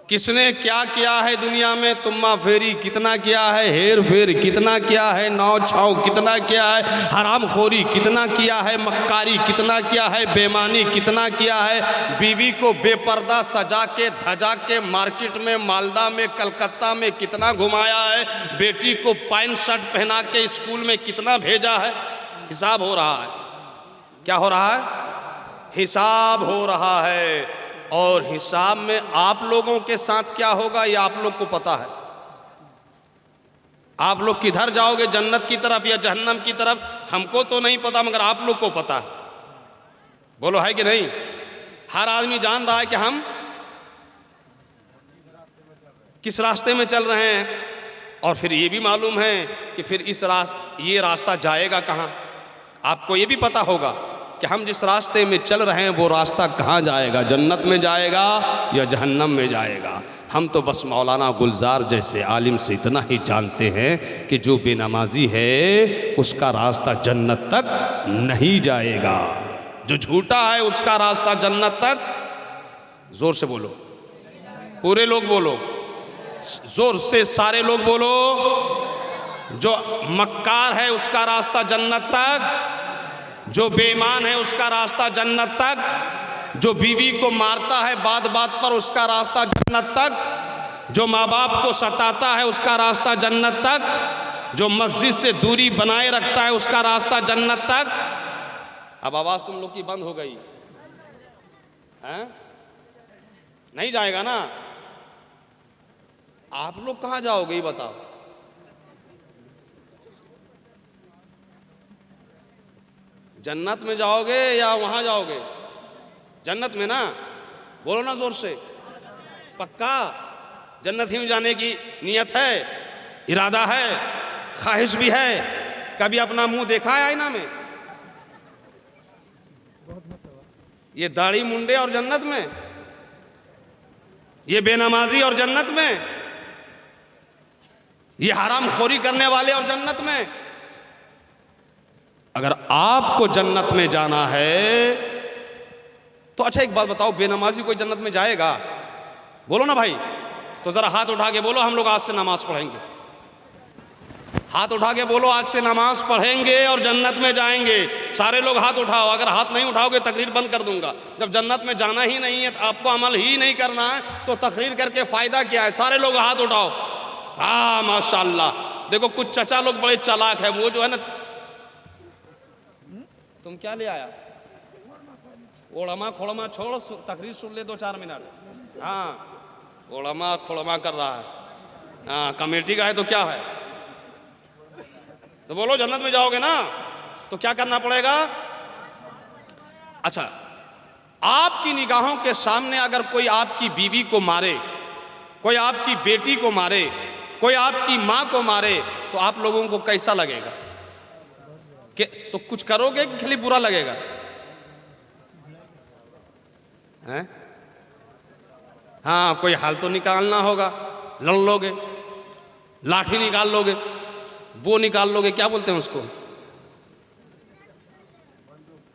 किसने क्या किया है दुनिया में, तुम्मा फेरी कितना किया है, हेर फेर कितना किया है, नाव छाव कितना किया है, हराम खोरी कितना किया है, मक्कारी कितना किया है, बेमानी कितना किया है, बीवी को बेपर्दा सजा के धजा के मार्केट में, मालदा में, कलकत्ता में कितना घुमाया है, बेटी को पैंट शर्ट पहना के स्कूल में कितना भेजा है। हिसाब हो रहा है। क्या हो रहा है? हिसाब हो रहा है। और हिसाब में आप लोगों के साथ क्या होगा ये आप लोग को पता है। आप लोग किधर जाओगे, जन्नत की तरफ या जहन्नम की तरफ, हमको तो नहीं पता, मगर आप लोग को पता है। बोलो है कि नहीं? हर आदमी जान रहा है कि हम किस रास्ते में चल रहे हैं, और फिर ये भी मालूम है कि फिर ये रास्ता जाएगा कहाँ। आपको ये भी पता होगा कि हम जिस रास्ते में चल रहे हैं वो रास्ता कहाँ जाएगा, जन्नत में जाएगा या जहन्नम में जाएगा। हम तो बस मौलाना गुलजार जैसे आलिम से इतना ही जानते हैं कि जो बेनमाजी है उसका रास्ता जन्नत तक नहीं जाएगा, जो झूठा है उसका रास्ता जन्नत तक, जोर से बोलो, पूरे लोग बोलो, जोर से सारे लोग बोलो, जो मक्कार है उसका रास्ता जन्नत तक, जो बेईमान है उसका रास्ता जन्नत तक, जो बीवी को मारता है बात बात पर उसका रास्ता जन्नत तक, जो माँ बाप को सताता है उसका रास्ता जन्नत तक, जो मस्जिद से दूरी बनाए रखता है उसका रास्ता जन्नत तक। अब आवाज तुम लोग की बंद हो गई है? नहीं जाएगा ना? आप लोग कहां जाओगे ये बताओ? जन्नत में जाओगे या वहां जाओगे? जन्नत में ना? बोलो ना जोर से, पक्का जन्नत ही में जाने की नियत है, इरादा है, ख्वाहिश भी है। कभी अपना मुंह देखा है आईना में? ये दाढ़ी मुंडे और जन्नत में, ये बेनमाजी और जन्नत में, ये हराम खोरी करने वाले और जन्नत में। अगर आपको जन्नत में जाना है तो अच्छा एक बात बताओ, बेनमाजी कोई जन्नत में जाएगा? बोलो ना भाई। तो जरा हाथ उठा के बोलो, हम लोग आज से नमाज पढ़ेंगे। हाथ उठा के बोलो, आज से नमाज पढ़ेंगे और जन्नत में जाएंगे। सारे लोग हाथ उठाओ। अगर हाथ नहीं उठाओगे तकरीर बंद कर दूंगा। जब जन्नत में जाना ही नहीं है, आपको अमल ही नहीं करना है, तो तकरीर करके फायदा क्या है? सारे लोग हाथ उठाओ। हाँ माशाल्लाह। देखो कुछ चचा लोग बड़े चालाक है, वो जो है ना, तुम क्या ले आया? ओड़मा खोड़मा छोड़, तकरीर सुन ले 2-4 मिनट। हाँ, ओड़मा खोड़मा कर रहा है। हाँ, कमेटी का है तो क्या है? तो बोलो जन्नत में जाओगे ना, तो क्या करना पड़ेगा? अच्छा, आपकी निगाहों के सामने अगर कोई आपकी बीवी को मारे, कोई आपकी बेटी को मारे, कोई आपकी मां को मारे, तो आप लोगों को कैसा लगेगा? कि तो कुछ करोगे कि खाली बुरा लगेगा? हैं? हाँ, कोई हाल तो निकालना होगा। लड़ लोगे, लाठी निकाल लोगे, वो निकाल लोगे, क्या बोलते हैं उसको?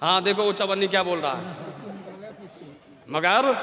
हाँ देखो वो चवन्नी क्या बोल रहा है। मगर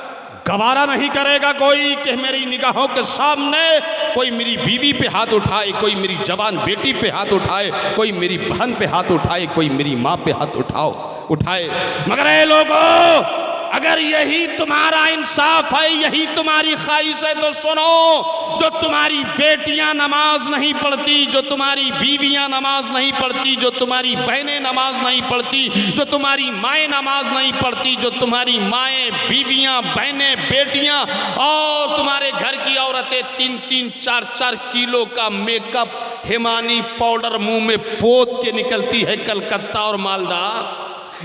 गवारा नहीं करेगा कोई कि मेरी निगाहों के सामने कोई मेरी बीवी पे हाथ उठाए, कोई मेरी जवान बेटी पे हाथ उठाए, कोई मेरी बहन पे हाथ उठाए, कोई मेरी माँ पे हाथ उठाए। मगर ए लोगों, अगर यही तुम्हारा इंसाफ है, यही तुम्हारी ख्वाहिश है, तो सुनो, जो तुम्हारी बेटियां नमाज नहीं पढ़ती, जो तुम्हारी बीवियां नमाज नहीं पढ़ती, जो तुम्हारी बहनें नमाज नहीं पढ़ती, जो तुम्हारी माएँ नमाज नहीं पढ़ती, जो तुम्हारी माएँ, बीवियां, बहनें, बेटियां और तुम्हारे घर की औरतें 3-3, 4-4 किलो का मेकअप, हिमानी पाउडर मुंह में पोत के निकलती है कलकत्ता और मालदा,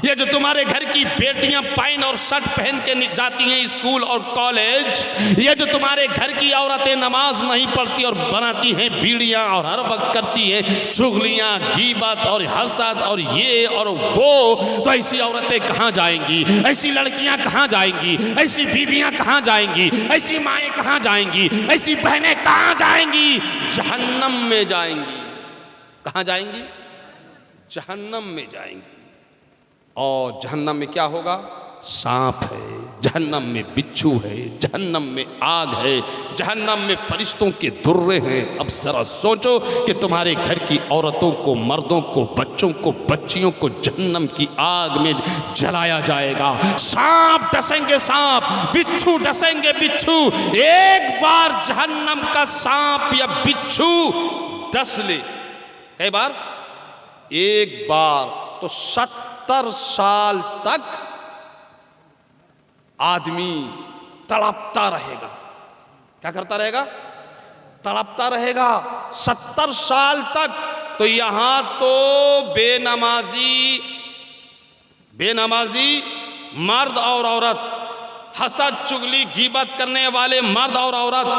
ये जो तुम्हारे घर की बेटियां पैंट और शर्ट पहन के जाती हैं स्कूल और कॉलेज, ये जो तुम्हारे घर की औरतें नमाज नहीं पढ़ती और बनाती हैं बीड़ियां और हर वक्त करती हैं चुगलियां, गीबत और हसद और ये और वो, तो ऐसी औरतें कहां जाएंगी? ऐसी लड़कियां कहां जाएंगी? ऐसी बीवियां कहां जाएंगी? ऐसी माएँ कहां जाएंगी? ऐसी बहनें कहां जाएंगी? जहन्नम में जाएंगी। कहां जाएंगी? जहन्नम में जाएंगी। और जहन्नम में क्या होगा? सांप है। जहन्नम में बिच्छू है, जहन्नम में आग है, जहन्नम में फरिश्तों के दुर्रे हैं। अब जरा सोचो कि तुम्हारे घर की औरतों को, मर्दों को, बच्चों को, बच्चियों को जहन्नम की आग में जलाया जाएगा। सांप डसेंगे सांप, बिच्छू डसेंगे बिच्छू। एक बार जहन्नम का सांप या बिच्छू डस ले, कई बार? एक बार, तो 70 साल तक आदमी तड़पता रहेगा। क्या करता रहेगा? तड़पता रहेगा 70 साल तक। तो यहां तो बेनमाजी मर्द और औरत, हसद चुगली गीबत करने वाले मर्द और औरत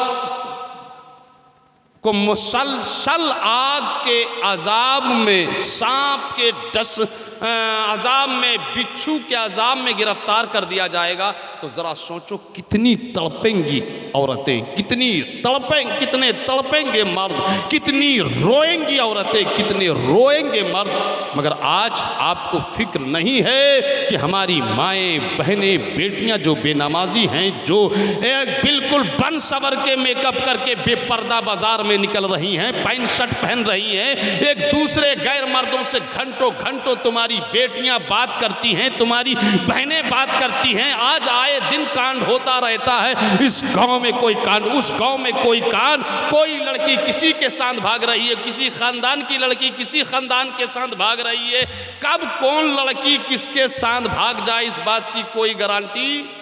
को मुसलसल आग के अजाब में, सांप के डस अजाब में, बिच्छू के अजाब में गिरफ्तार कर दिया जाएगा। तो जरा सोचो कितनी तड़पेंगी औरतें, कितने तड़पेंगे मर्द, कितनी रोएंगी औरतें, कितने रोएंगे मर्द। मगर आज आपको फिक्र नहीं है कि हमारी माएँ, बहनें, बेटियां जो बेनमाजी हैं, जो एक बिल्कुल बन सवर के मेकअप करके बेपर्दा बाजार में निकल रही हैं, पैंट शर्ट पहन रही हैं, एक दूसरे गैर मर्दों से घंटों घंटों तुम्हारी बेटियां बात करती हैं, तुम्हारी बहनें बात करती हैं। आज आए दिन कांड होता रहता है, इस गांव में कोई कांड, उस गांव में कोई कांड, कोई लड़की किसी के साथ भाग रही है, किसी खानदान की लड़की किसी खानदान के साथ भाग रही है। कब कौन लड़की किसके साथ भाग जाए इस बात की कोई गारंटी।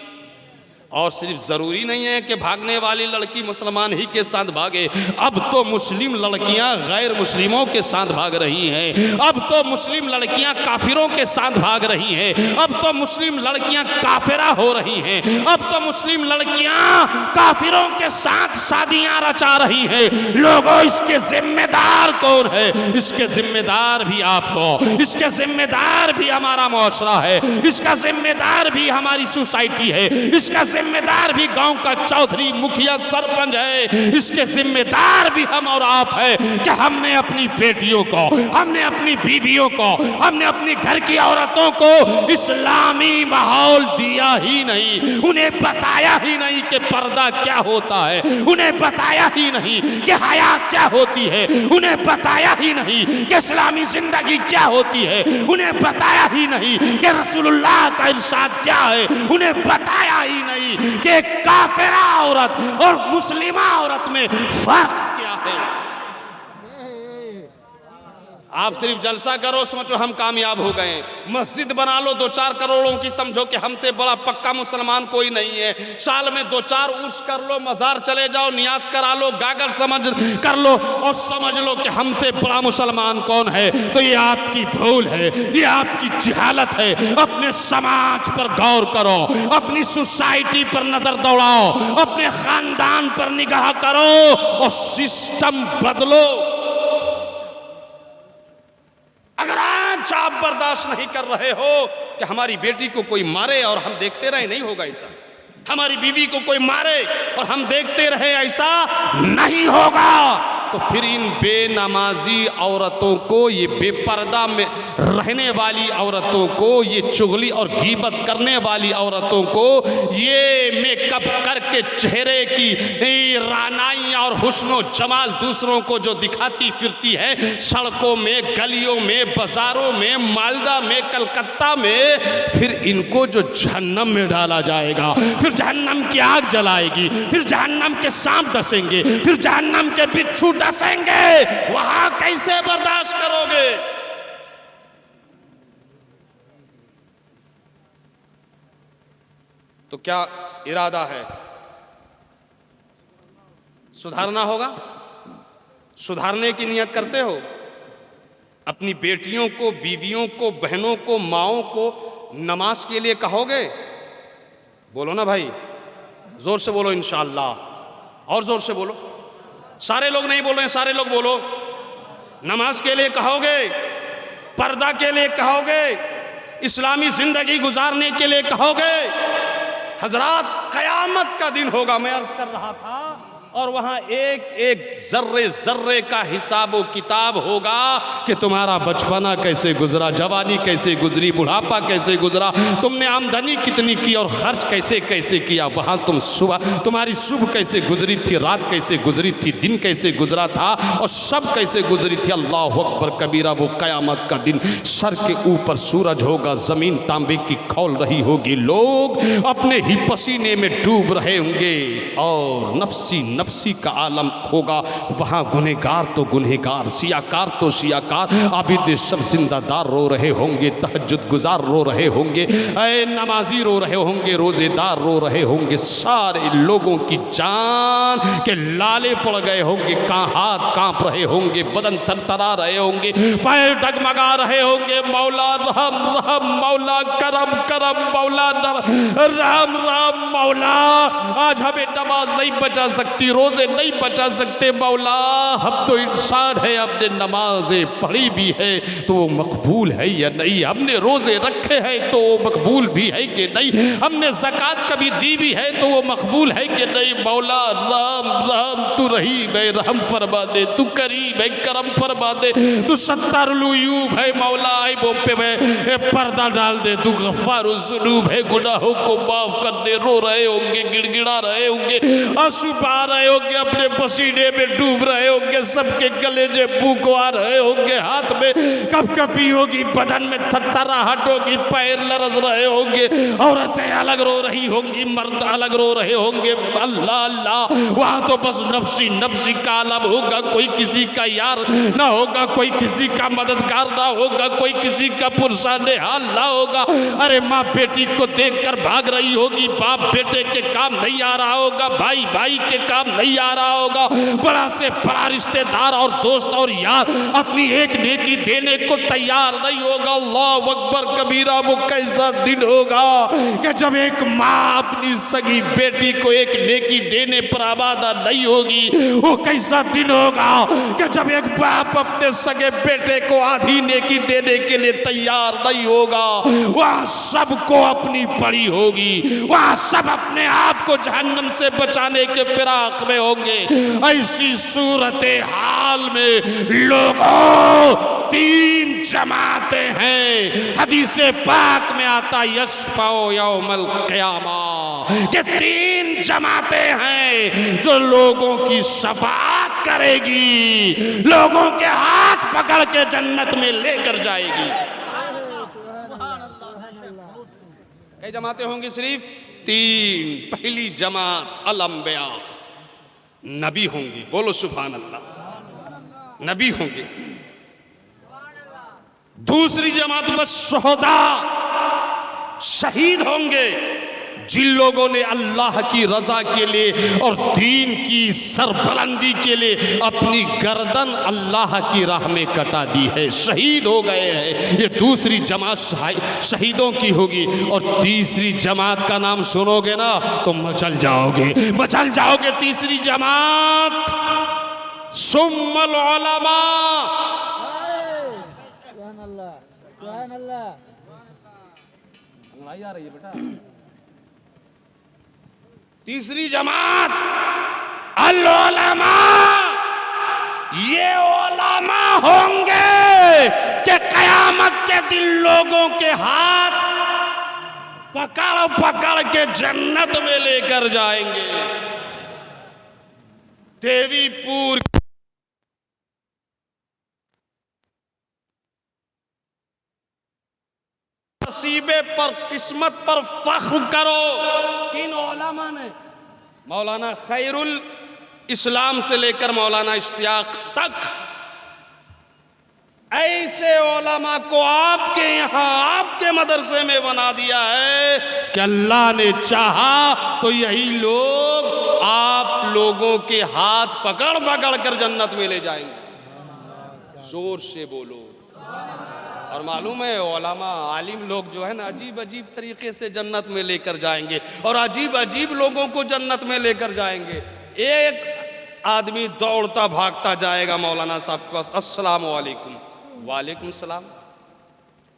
और सिर्फ जरूरी नहीं है कि भागने वाली लड़की मुसलमान ही के साथ भागे, अब तो मुस्लिम लड़कियां गैर मुस्लिमों के साथ भाग रही हैं, अब तो मुस्लिम लड़कियां काफिरों के साथ भाग रही हैं, अब तो मुस्लिम लड़कियां काफिरा हो रही हैं, अब तो मुस्लिम लड़कियां काफिरों के साथ शादियां रचा रही हैं। लोगों, इसके जिम्मेदार कौन है? इसके जिम्मेदार भी आप हो, इसके जिम्मेदार भी हमारा मुआशरा है, इसका जिम्मेदार भी हमारी सोसाइटी है, इसका जिम्मेदार भी गांव का चौधरी, मुखिया, सरपंच है। इसके जिम्मेदार भी हम और आप है कि हमने अपनी बेटियों को, हमने अपनी बीवियों को, हमने अपनी घर की औरतों को इस्लामी माहौल दिया ही नहीं, उन्हें बताया ही नहीं कि पर्दा क्या होता है, उन्हें बताया ही नहीं कि हया क्या होती है, उन्हें बताया ही नहीं कि इस्लामी जिंदगी क्या होती है, उन्हें बताया ही नहीं कि रसूलुल्लाह का इरशाद क्या है, उन्हें बताया ही नहीं कि काफिरा औरत और मुस्लिमा औरत में फर्क क्या है। आप सिर्फ जलसा करो, सोचो हम कामयाब हो गए, मस्जिद बना लो 2-4 करोड़ों की, समझो कि हमसे बड़ा पक्का मुसलमान कोई नहीं है, साल में 2-4 उर्स कर लो, मजार चले जाओ, नियाज करा लो, गागर समझ कर लो और समझ लो कि हमसे बड़ा मुसलमान कौन है। तो ये आपकी भूल है, ये आपकी जहालत है। अपने समाज पर गौर करो, अपनी सोसाइटी पर नजर दौड़ाओ, अपने खानदान पर निगाह करो और सिस्टम बदलो। अगर आज आप बर्दाश्त नहीं कर रहे हो कि हमारी बेटी को कोई मारे और हम देखते रहे, नहीं होगा ऐसा। हमारी बीवी को कोई मारे और हम देखते रहे, ऐसा नहीं होगा। तो फिर इन बेनमाजी औरतों को, ये बेपर्दा में रहने वाली औरतों को, ये चुगली और गीबत करने वाली औरतों को, ये मेकअप करके चेहरे की रानाइयाँ और हुस्नो जमाल दूसरों को जो दिखाती फिरती है सड़कों में, गलियों में, बाजारों में, मालदा में, कलकत्ता में, फिर इनको जो जहन्नम में डाला जाएगा, फिर जहन्नम की आग जलाएगी, फिर जहन्नम के सांप डसेंगे, फिर जहन्नम के बिच्छू डसेंगे। वहां कैसे बर्दाश्त करोगे? तो क्या इरादा है? सुधारना होगा? सुधारने की नियत करते हो? अपनी बेटियों को, बीवियों को, बहनों को, माओं को नमाज के लिए कहोगे? बोलो ना भाई, जोर से बोलो इंशाअल्लाह, और जोर से बोलो। सारे लोग नहीं बोल रहे हैं, सारे लोग बोलो। नमाज के लिए कहोगे, पर्दा के लिए कहोगे, इस्लामी जिंदगी गुजारने के लिए कहोगे। हजरात, कयामत का दिन होगा। मैं अर्ज कर रहा था, और वहां एक एक जर्रे जर्रे का हिसाब व किताब होगा कि तुम्हारा बचपना कैसे गुजरा, जवानी कैसे गुजरी, बुढ़ापा कैसे गुजरा, तुमने आमदनी कितनी की और खर्च कैसे कैसे किया। वहां तुम सुबह तुम्हारी सुबह कैसे गुजरी थी, रात कैसे गुजरी थी, दिन कैसे गुजरा था और सब कैसे गुजरी थी। अल्लाह अकबर कबीरा। वो कयामत का दिन, सर के ऊपर सूरज होगा, जमीन तांबे की खौल रही होगी, लोग अपने ही पसीने में डूब रहे होंगे और नफसी नफसी का आलम होगा। वहां गुनहगार तो गुनहगार, सियाकार तो सियाकार, आबिद सब जिंदादार रो रहे होंगे, तहज्जुद गुजार रो रहे होंगे, ऐ नमाजी रो रहे होंगे, रोजेदार रो रहे होंगे। सारे लोगों की जान के लाले पड़ गए होंगे, हाथ कांप रहे होंगे, बदन थरथरा रहे होंगे, पैर डगमगा रहे होंगे। मौला रहम रहम, मौला करम करम, मौला राम राम। मौला आज हमें नमाज नहीं बचा सकती, रोजे नहीं बचा सकते मौला, हम तो इंसान है, हमने नमाजें पढ़ी भी है तो वो मकबूल है या नहीं, हमने रोजे रखे हैं तो वो मकबूल भी है कि नहीं, हमने ज़कात कभी दी भी है तो वो मकबूल है कि नहीं। मौला राम राम, तू रहीम है, रहम फरमा दे, तू करीम है, करम फरमा दे, तू सत्तारुलूयूब है मौला, ऐबों पे मैं पर्दा डाल दे, तू गफ्फारुज़्ज़ुनूब है, गुनाहों को माफ कर दे। रो रहे होंगे, गिड़गिड़ा रहे होंगे, आंसू बहा रहे होंगे, अपने पसीने में डूब रहे होंगे, सबके गलेजे फूंकवा रहे होंगे, हाथ में कपकपी होगी, बदन में थरथराहट होगी, पैर लरज रहे होंगे, औरतें अलग रो रही होंगी, मर्द अलग रो रहे होंगे। अल्लाह अल्लाह, वहां तो बस नफसी नफसी का आलम होगा, कोई किसी का यार ना होगा, कोई किसी का मददगार ना होगा, कोई किसी का पुरसाने हाल ना होगा। अरे माँ बेटी को देखकर भाग रही होगी, बाप बेटे के काम नहीं आ रहा होगा, भाई भाई के काम नहीं आ रहा होगा, बड़ा से बड़ा रिश्तेदार और दोस्त और यार अपनी एक नेकी देने को तैयार नहीं होगा। अल्लाह अकबर कबीरा। वो कैसा दिन होगा कि जब एक माँ अपनी सगी बेटी को एक नेकी देने पर आमादा नहीं होगी। वो कैसा दिन होगा कि जब एक बाप अपने सगे बेटे को आधी नेकी देने के लिए तैयार नहीं होगा। वहां सबको अपनी पड़ी होगी, वहां सब अपने आप को जहन्नम से बचाने के फिराक में होंगे। ऐसी सूरत हाल में लोगों तीन जमातें हैं। हदीसे पाक में आता यशफाओ यौमल क़ियामा कि तीन जमातें हैं जो लोगों की शफाअत करेगी, लोगों के हाथ पकड़ के जन्नत में लेकर जाएगी। कई जमातें होंगी? सिर्फ तीन। पहली जमात अल अंबिया, नबी होंगी। बोलो सुभान अल्लाह, नबी होंगे। दूसरी जमात बस शुहदा, शहीद होंगे, जिन लोगों ने अल्लाह की रजा के लिए और दीन की सरबुलंदी के लिए अपनी गर्दन अल्लाह की राह में कटा दी है, शहीद हो गए हैं। ये दूसरी जमात शहीदों की होगी। और तीसरी जमात का नाम सुनोगे ना तो मचल जाओगे, मचल जाओगे। तीसरी जमात सुम्मल उलमा। आ रही है बेटा। तीसरी जमात अल उलमा। ये उलमा होंगे कि कयामत के दिन लोगों के हाथ पकड़ पकड़ के जन्नत में लेकर जाएंगे। देवीपुर नसीबे पर, किस्मत पर फख्र करो। किन उलमा ने? मौलाना खैरुल इस्लाम से लेकर मौलाना इश्तियाक तक ऐसे उलमा को आपके यहाँ, आपके मदरसे में बना दिया है कि अल्लाह ने चाहा तो यही लोग आप लोगों के हाथ पकड़ पकड़ कर जन्नत में ले जाएंगे। जोर से बोलो। और मालूम है उलमा आलिम लोग जो है ना, अजीब अजीब तरीके से जन्नत में लेकर जाएंगे और अजीब अजीब लोगों को जन्नत में लेकर जाएंगे। एक आदमी दौड़ता भागता जाएगा मौलाना साहब के पास, अस्सलाम वालेकुम। वालेकुम सलाम।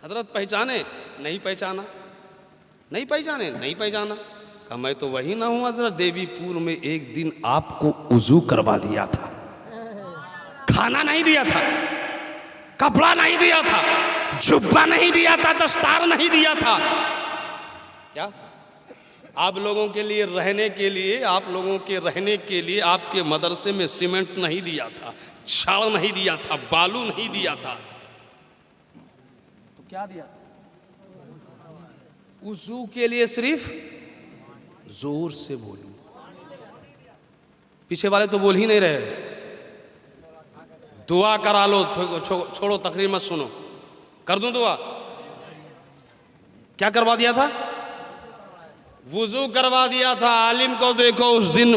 हजरत पहचाने? नहीं पहचाना। नहीं पहचाने? नहीं पहचाना। कहा मैं तो वही ना हूं हजरत, देवीपुर में एक दिन आपको उजू करवा दिया था, खाना नहीं दिया था, कपड़ा नहीं दिया था, जुब्बा नहीं दिया था, दस्तार नहीं दिया था। क्या आप लोगों के लिए रहने के लिए, आप लोगों के रहने के लिए आपके मदरसे में सीमेंट नहीं दिया था, छाड़ नहीं दिया था, बालू नहीं दिया था, तो क्या दिया? वुजू के लिए सिर्फ, जोर से बोलो, पीछे वाले तो बोल ही नहीं रहे, दुआ करा लो, छोड़ो तकरीर मत सुनो, कर दूं दुआ? क्या करवा दिया था? वुजू करवा दिया था। आलिम को देखो उस दिन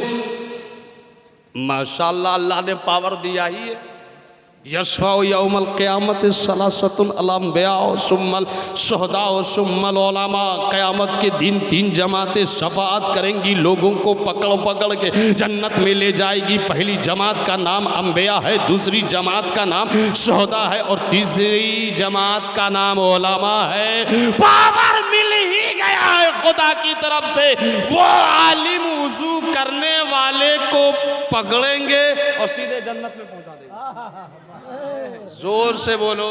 माशाअल्लाह अल्लाह ने पावर दिया ही है। यशफाउ यौमल क़यामत सलासतुन अलम बियाओ सुम्मल शुहदाओ सुम्मल उलमा। क़यामत के दिन 3 जमातें शफाअत करेंगी, लोगों को पकड़ पकड़ के जन्नत में ले जाएगी। पहली जमात का नाम अंबिया है, दूसरी जमात का नाम शुहदा है और तीसरी जमात का नाम उलमा है। पावर मिल ही गया है खुदा की तरफ से। वो आलिम वुजू करने वाले को पकड़ेंगे और सीधे जन्नत में पहुंचा देंगे। जोर से बोलो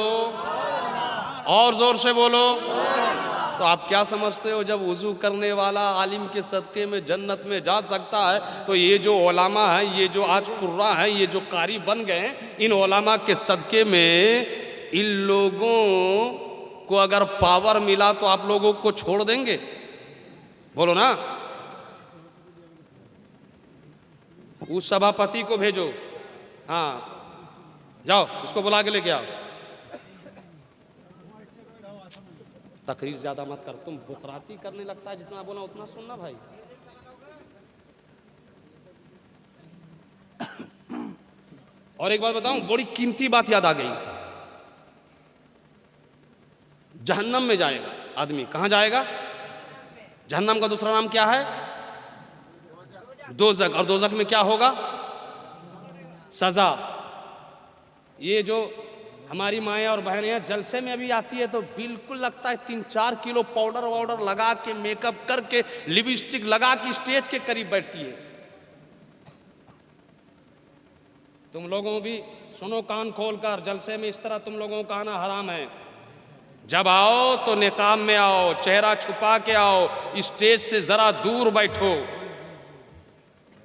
और जोर से बोलो। तो आप क्या समझते हो, जब वुजू करने वाला आलिम के सदके में जन्नत में जा सकता है, तो ये जो उलमा है, ये जो आज कुर्रा है, ये जो कारी बन गए, इन उलमा के सदके में इन लोगों को अगर पावर मिला तो आप लोगों को छोड़ देंगे? बोलो ना। उस सभापति को भेजो, हाँ जाओ उसको बुला के लेके आओ। तकरीर ज्यादा मत कर, तुम बुकराती करने लगता है, जितना बोला उतना सुनना भाई। और एक बात बताऊं, बड़ी कीमती बात याद आ गई। जहन्नम में जाएगा आदमी, कहां जाएगा? जहन्नम का दूसरा नाम क्या है? दोज़ख। और दोज़ख में क्या होगा? सजा। ये जो हमारी माएँ और बहनें हैं, जलसे में अभी आती है तो बिल्कुल लगता है 3-4 किलो पाउडर वाउडर लगा के, मेकअप करके, लिपस्टिक लगा के स्टेज के करीब बैठती है। तुम लोगों भी सुनो कान खोलकर, जलसे में इस तरह तुम लोगों का आना हराम है। जब आओ तो निकाब में आओ, चेहरा छुपा के आओ, स्टेज से जरा दूर बैठो।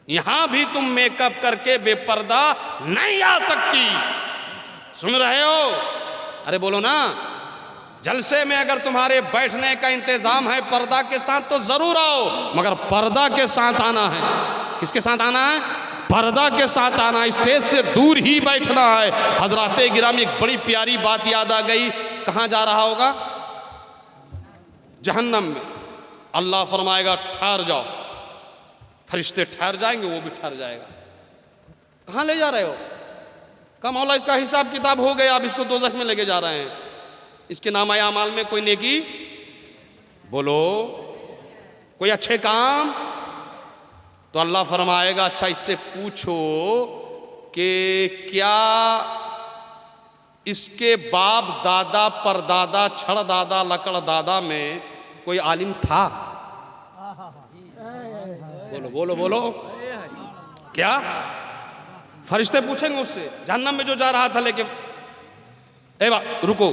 यहां भी तुम मेकअप करके बेपर्दा नहीं आ सकती। सुन रहे हो? अरे बोलो ना। जलसे में अगर तुम्हारे बैठने का इंतजाम है पर्दा के साथ तो जरूर आओ, मगर पर्दा के साथ आना है। किसके साथ आना है? पर्दा के साथ आना। स्टेज से दूर ही बैठना है। हजराते गिरामी, एक बड़ी प्यारी बात याद आ गई। कहां जा रहा होगा? जहन्नम में। अल्लाह फरमाएगा ठहर जाओ। फरिश्ते ठहर जाएंगे, वो भी ठहर जाएगा। कहां ले जा रहे हो? कहा मौला इसका हिसाब किताब हो गया, अब इसको दोज़ख में लेके जा रहे हैं। इसके नामाए अमाल में कोई नेकी बोलो, कोई अच्छे काम। तो अल्लाह फरमाएगा अच्छा इससे पूछो कि क्या इसके बाप दादा परदादा छड़ दादा लकड़ दादा में कोई आलिम था? बोलो बोलो बोलो। क्या फरिश्ते पूछेंगे उससे, जहन्नम में जो जा रहा था लेके, रुको,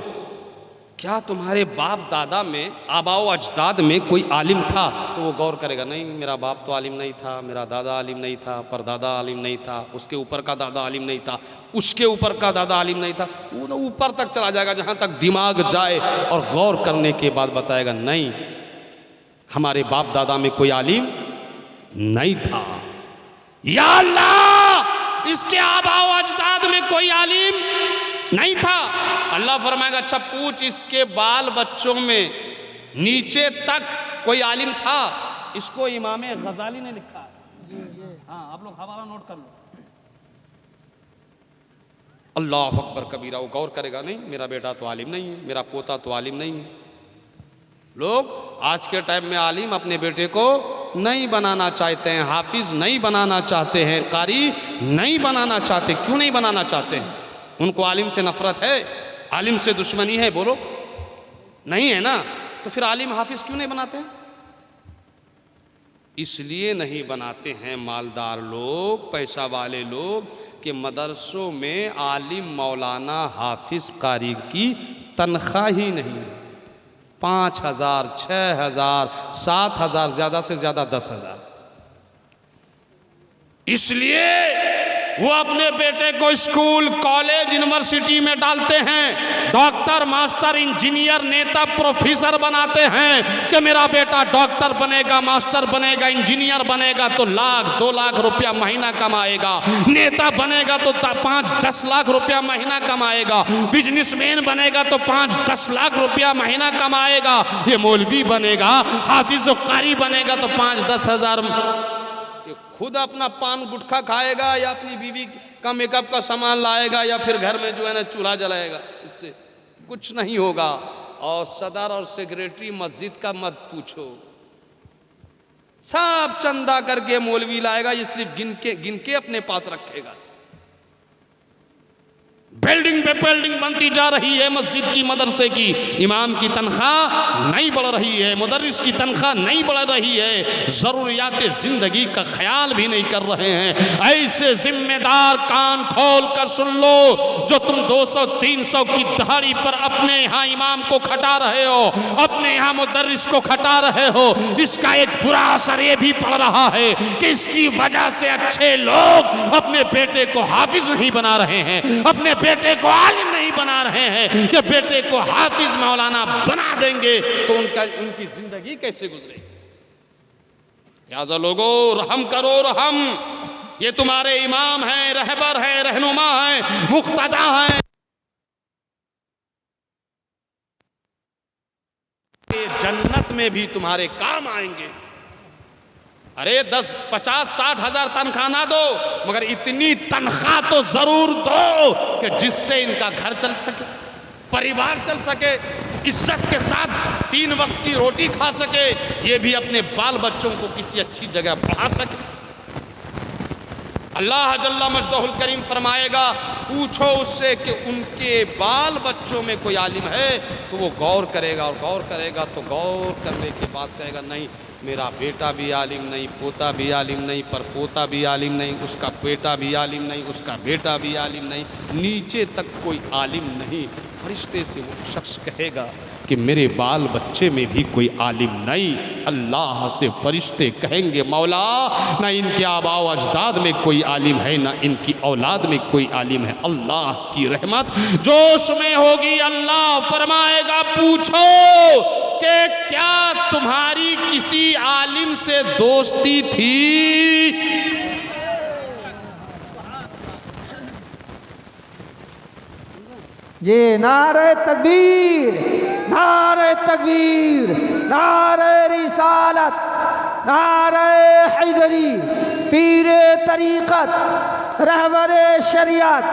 क्या तुम्हारे बाप दादा में, आबाओ अजदाद में कोई आलिम था? तो वो गौर करेगा, नहीं मेरा बाप तो आलिम नहीं था, मेरा दादा आलिम नहीं था, परदादा आलिम नहीं था, उसके ऊपर का दादा आलिम नहीं था, उसके ऊपर का दादा आलिम नहीं था। वो तो ऊपर तक चला जाएगा जहां तक दिमाग जाए, और गौर करने के बाद बताएगा नहीं हमारे बाप दादा में कोई आलिम नहीं था। या अल्लाह, इसके आबाओ अजदाद में कोई आलिम नहीं था। अल्लाह फरमाएगा अच्छा पूछ इसके बाल बच्चों में नीचे तक कोई आलिम था? इसको इमाम गजाली ने लिखा है। हाँ आप लोग हवाला नोट कर लो। अल्लाह अकबर कबीरा। वो गौर करेगा, नहीं मेरा बेटा तो आलिम नहीं है, मेरा पोता तो आलिम नहीं है। लोग आज के टाइम में आलिम अपने बेटे को नहीं बनाना चाहते हैं, हाफिज नहीं बनाना चाहते हैं, कारी नहीं बनाना चाहते। क्यों नहीं बनाना चाहते हैं? उनको आलिम से नफरत है, आलिम से दुश्मनी है? बोलो नहीं है ना? तो फिर आलिम हाफिज क्यों नहीं बनाते हैं? इसलिए नहीं बनाते हैं मालदार लोग, पैसा वाले लोग, कि मदरसों में आलिम, मौलाना, हाफिज, कारी की तनख्वाह ही नहीं। 5,000, 6,000, 7,000, ज़्यादा से ज़्यादा 10,000। इसलिए वो अपने बेटे को स्कूल, कॉलेज, यूनिवर्सिटी में डालते हैं, डॉक्टर, मास्टर, इंजीनियर, नेता, प्रोफेसर बनाते हैं कि मेरा बेटा डॉक्टर बनेगा, मास्टर बनेगा, इंजीनियर बनेगा तो 1,00,000, 2,00,000 रुपया महीना कमाएगा, नेता बनेगा तो 5-10 लाख रुपया महीना कमाएगा, बिजनेसमैन बनेगा तो 5-10 लाख रुपया महीना कमाएगा, ये मौलवी बनेगा, हाफिज और कारी बनेगा तो 5-10 हज़ार। खुद अपना पान गुटखा खाएगा या अपनी बीवी का मेकअप का सामान लाएगा या फिर घर में जो है ना चूल्हा जलाएगा, इससे कुछ नहीं होगा। और सदर और सेक्रेटरी मस्जिद का मत पूछो, सब चंदा करके मौलवी लाएगा, ये सिर्फ गिन के अपने पास रखेगा। बिल्डिंग पे बिल्डिंग बनती जा रही है मस्जिद की, मदरसे की, इमाम की तनख्वाह नहीं बढ़ रही है, मुदर्रिस की तनख्वाह नहीं बढ़ रही है, ज़रूरियात ज़िंदगी का ख्याल भी नहीं कर रहे हैं। ऐसे जिम्मेदार कान खोल कर सुन लो, जो तुम 200-300 की दहाड़ी पर अपने यहाँ इमाम को खटा रहे हो, अपने यहाँ मुदर्रिस को खटा रहे हो, इसका एक बुरा असर ये भी पड़ रहा है कि इसकी वजह से अच्छे लोग अपने बेटे को हाफिज नहीं बना रहे हैं, अपने बेटे को आलिम नहीं बना रहे हैं कि बेटे को हाफिज, मौलाना बना देंगे तो उनकी जिंदगी कैसे गुजरेगी। लिहाजा लोगों, रहम करो, रहम। ये तुम्हारे इमाम हैं, रहबर हैं, रहनुमा हैं, मुख्तदा हैं, जन्नत में भी तुम्हारे काम आएंगे। अरे 10, 50, 60 हज़ार तनख्वाह ना दो, मगर इतनी तनख्वाह तो जरूर दो कि जिससे इनका घर चल सके, परिवार चल सके, इज्जत के साथ 3 वक्त की रोटी खा सके, ये भी अपने बाल बच्चों को किसी अच्छी जगह पढ़ा सके। अल्लाह जल्ला मजदहुल करीम फरमाएगा, पूछो उससे कि उनके बाल बच्चों में कोई आलिम है, तो वो गौर करेगा, और गौर करेगा तो गौर करने के बाद कहेगा नहीं, मेरा बेटा भी आलिम नहीं, पोता भी आलिम नहीं, परपोता भी आलिम नहीं, उसका बेटा भी आलिम नहीं, उसका बेटा भी आलिम नहीं, नीचे तक कोई आलिम नहीं। फरिश्ते से वो शख्स कहेगा कि मेरे बाल बच्चे में भी कोई आलिम नहीं। अल्लाह से फरिश्ते कहेंगे, मौला ना इनके आबा व अजदाद में कोई आलिम है, ना इनकी औलाद में कोई आलिम है। अल्लाह की रहमत जोश में होगी। अल्लाह फरमाएगा, पूछो कि क्या तुम्हारी किसी आलिम से दोस्ती थी? ये नारे तकबीर, नारे तकबीर, नारे रिसालत, नारे हैदरी, पीरे तरीक़त, रहबरे शरीयत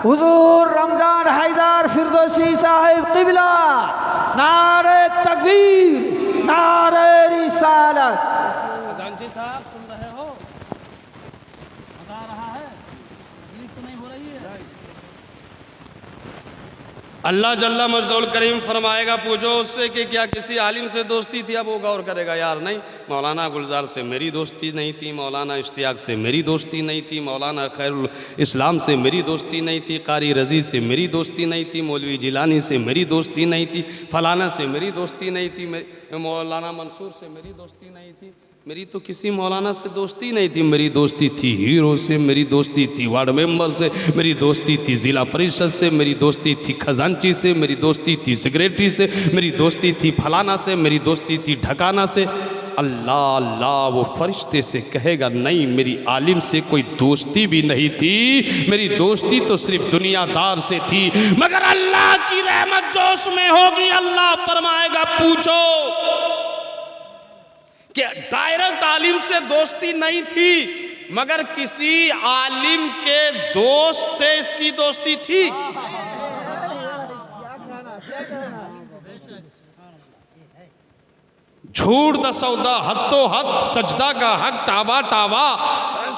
हुजूर रमज़ान हैदर फिरदौसी साहिब क़िबला, नारे तकबीर, नारे रिसालत। खजानची साहब सुन रहे हो? बता रहा है, तकलीफ तो नहीं हो रही है? अल्लाह जल्ला मजदुल करीम फरमाएगा, पूछो उससे कि क्या किसी आलिम से दोस्ती थी? अब वो गौर करेगा, यार नहीं, मौलाना गुलजार से मेरी दोस्ती नहीं थी, मौलाना इश्तियाक से मेरी दोस्ती नहीं थी, मौलाना खैरुल इस्लाम से मेरी दोस्ती नहीं थी, कारी रज़ी से मेरी दोस्ती नहीं थी, मौलवी जिलानी से मेरी दोस्ती नहीं थी, फलाना से मेरी दोस्ती नहीं थी, मौलाना मंसूर से मेरी दोस्ती नहीं थी, मेरी तो किसी मौलाना से दोस्ती नहीं थी। मेरी दोस्ती थी हीरो से, मेरी दोस्ती थी वार्ड मेंबर से, मेरी दोस्ती थी ज़िला परिषद से, मेरी दोस्ती थी खजांची से, मेरी दोस्ती थी सेक्रेटरी से, मेरी दोस्ती थी फलाना से, मेरी दोस्ती थी ढकाना से। अल्लाह अल्लाह वो फरिश्ते से कहेगा, नहीं, मेरी आलिम से कोई दोस्ती भी नहीं थी, मेरी दोस्ती तो सिर्फ दुनियादार से थी। मगर अल्लाह की रहमत जोश में होगी। अल्लाह फरमाएगा, पूछो कि डायरेक्ट आलिम से दोस्ती नहीं थी, मगर किसी आलिम के दोस्त से इसकी दोस्ती थी। झूठ दा सौदा, हत्तो हद, सजदा का हक टावा टावा,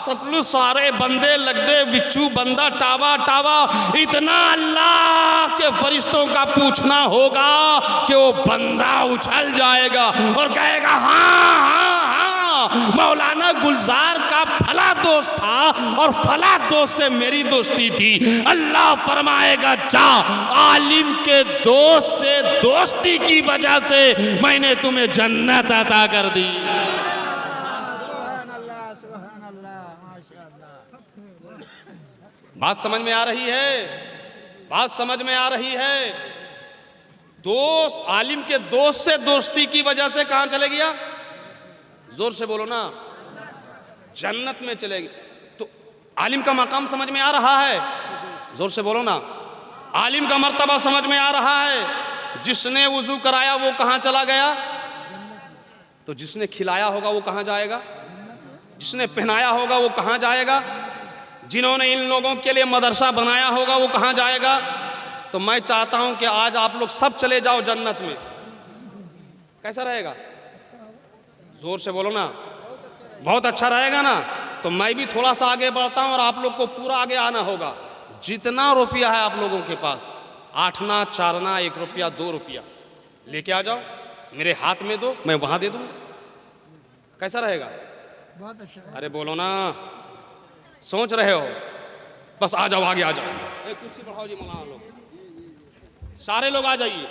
सतलु सारे बंदे लगदे बिच्छू बंदा टावा टावा। इतना अल्लाह के फरिश्तों का पूछना होगा कि वो बंदा उछल जाएगा और कहेगा, हाँ हाँ हाँ, मौलाना गुलजार का फला दोस्त था और फला दोस्त से मेरी दोस्ती थी। अल्लाह फरमाएगा जा, आलिम के दोस्त से दोस्ती की वजह से मैंने तुम्हें जन्नत अता कर दी। बात समझ में आ रही है? बात समझ में आ रही है? दोस्त, आलिम के दोस्त से दोस्ती की वजह से कहां चले गया? जोर से बोलो ना, जन्नत में चले गए। तो आलिम का मकाम समझ में आ रहा है? जोर से बोलो ना, आलिम का मर्तबा समझ में आ रहा है? जिसने वुजू कराया वो कहां चला गया? तो जिसने खिलाया होगा वो कहां जाएगा? जिसने पहनाया होगा वो कहां जाएगा? जिन्होंने इन लोगों के लिए मदरसा बनाया होगा वो कहां जाएगा? तो मैं चाहता हूं कि आज आप लोग सब चले जाओ जन्नत में। कैसा रहेगा? जोर से बोलो ना, बहुत अच्छा रहेगा ना। तो मैं भी थोड़ा सा आगे बढ़ता हूं और आप लोग को पूरा आगे आना होगा। जितना रुपया है आप लोगों के पास, 8 आना 4 आना 1 रुपया 2 रुपया लेके आ जाओ, मेरे हाथ में दो, मैं वहां दे दूंगा। कैसा रहेगा? बहुत अच्छा। अरे बोलो ना, सोच रहे हो? बस आ जाओ, आगे आ जाओ। कुर्सी बढ़ाओ जी, मौलाना लोग सारे लोग आ जाइए।